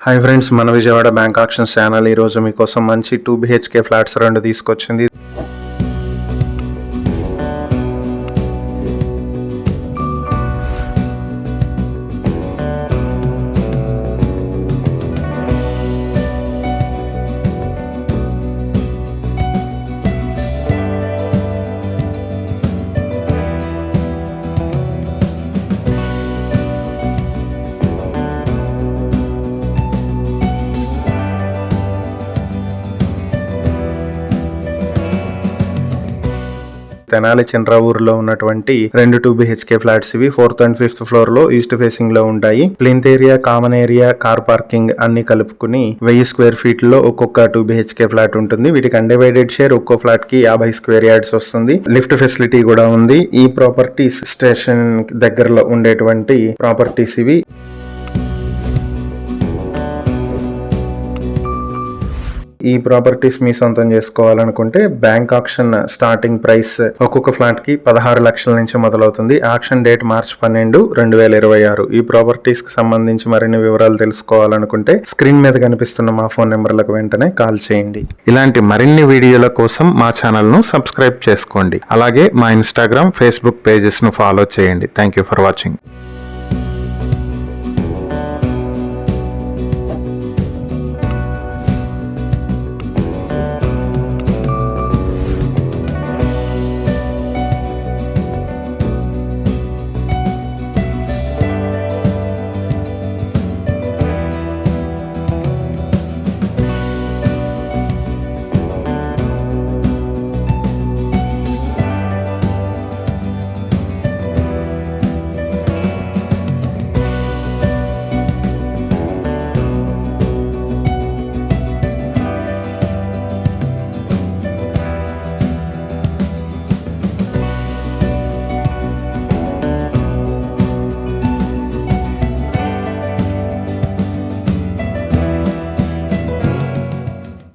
Hi friends, మన Vijayawada bank actions channel ఈరోజు మీకోసం మంచి 2 BHK ఫ్లాట్స్ 2 తీసుకొచ్చింది. తెనాలి చంద్రావూరులో ఉన్నటువంటి 2 BHK ఫ్లాట్స్ ఇవి 4th and 5th ఫ్లోర్ లో ఈస్ట్ ఫేసింగ్ లో ఉంటాయి. Plinth area, common area, car parking అన్ని కలుపుకుని 1000 స్క్వేర్ ఫీట్ లో ఒక్కొక్క 2 BHK ఫ్లాట్ ఉంటుంది. వీటికి అన్డివైడెడ్ షేర్ ఒక్కో ఫ్లాట్ కి 50 స్క్వేర్ యార్డ్స్ వస్తుంది. లిఫ్ట్ ఫెసిలిటీ కూడా ఉంది. ఈ ప్రాపర్టీస్ స్టేషన్ దగ్గరలో ఉండేటువంటి ప్రాపర్టీస్ ఇవి. ఈ ప్రాపర్టీస్ మీ సొంతం చేసుకోవాలనుకుంటే బ్యాంక్ ఆక్షన్ స్టార్టింగ్ ప్రైస్ ఒక్కొక్క ఫ్లాట్ కి 16 లక్షల నుంచి మొదలవుతుంది. ఆక్షన్ డేట్ మార్చి 12, 2026. ఈ ప్రాపర్టీస్ కి సంబంధించి మరిన్ని వివరాలు తెలుసుకోవాలనుకుంటే స్క్రీన్ మీద కనిపిస్తున్న మా ఫోన్ నెంబర్లకు వెంటనే కాల్ చేయండి. ఇలాంటి మరిన్ని వీడియోల కోసం మా ఛానల్ ను సబ్స్క్రైబ్ చేసుకోండి. అలాగే మా ఇన్స్టాగ్రామ్, ఫేస్బుక్ పేజెస్ ను ఫాలో చేయండి. Thank you for watching.